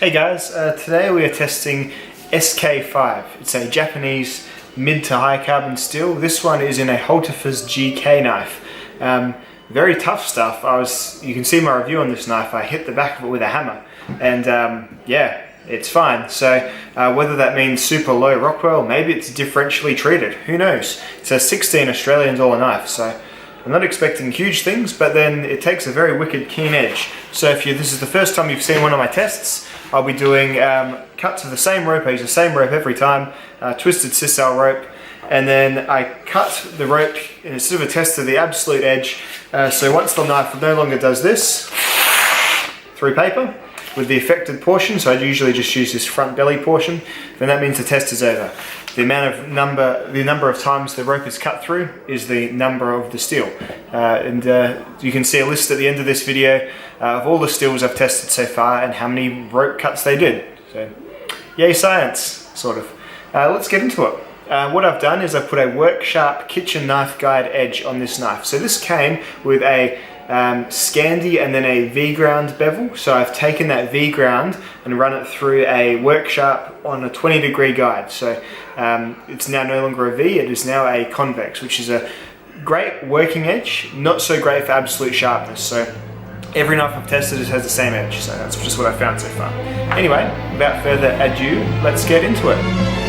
Hey guys, today we are testing SK5. It's a Japanese mid to high carbon steel. This one is in a Hultafors GK knife. Very tough stuff. You can see my review on this knife. I hit the back of it with a hammer and yeah, it's fine. So whether that means super low Rockwell, maybe it's differentially treated, who knows. It's a 16 Australian dollar knife, so I'm not expecting huge things, but then it takes a very wicked keen edge. So if this is the first time you've seen one of my tests, I'll be doing cuts of the same rope. I use the same rope every time, twisted sisal rope, and then I cut the rope in a sort of a test to the absolute edge. So once the knife no longer does this, through paper with the affected portion, so I usually just use this front belly portion, then that means the test is over. The number of times the rope is cut through is the number of the steel. You can see a list at the end of this video of all the steels I've tested so far and how many rope cuts they did. So, yay science, sort of. Let's get into it. What I've done is I've put a work sharp kitchen knife guide edge on this knife. So this came with a Scandi and then a V-ground bevel. So I've taken that V-ground and run it through a work sharp on a 20-degree guide. So it's now no longer a V, it is now a convex, which is a great working edge, not so great for absolute sharpness. So every knife I've tested has the same edge, so that's just what I found so far. Anyway, without further ado, let's get into it.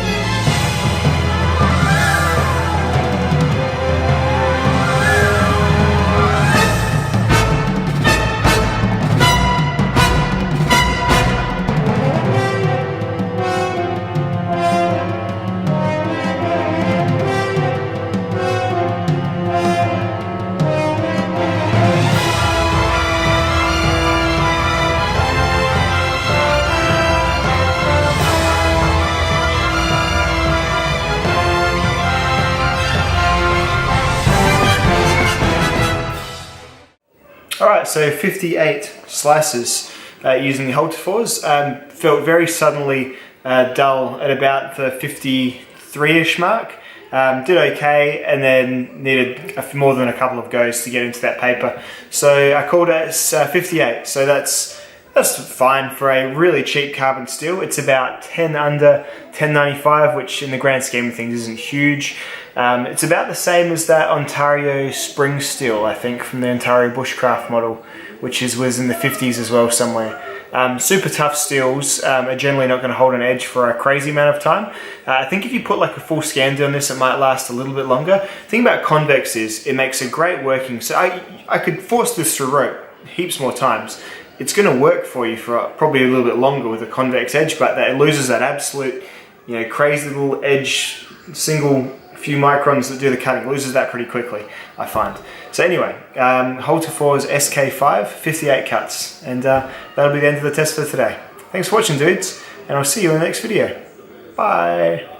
Alright, so 58 slices using the Hultafors. Felt very suddenly dull at about the 53-ish mark. Did okay, and then needed more than a couple of goes to get into that paper. So I called it 58, so that's fine for a really cheap carbon steel. It's about 10 under, 10.95, which in the grand scheme of things isn't huge. It's about the same as that Ontario spring steel, I think, from the Ontario Bushcraft model, which was in the 50s as well somewhere. Super tough steels are generally not going to hold an edge for a crazy amount of time. I think if you put like a full Scandi on this, it might last a little bit longer. The thing about convex is it makes a great working, so I could force this through rope heaps more times. It's going to work for you for probably a little bit longer with a convex edge, but it loses that absolute, crazy little edge, single few microns that do the cutting, loses that pretty quickly, I find. So anyway, Hultafors SK5, 58 cuts, and that'll be the end of the test for today. Thanks for watching, dudes, and I'll see you in the next video. Bye!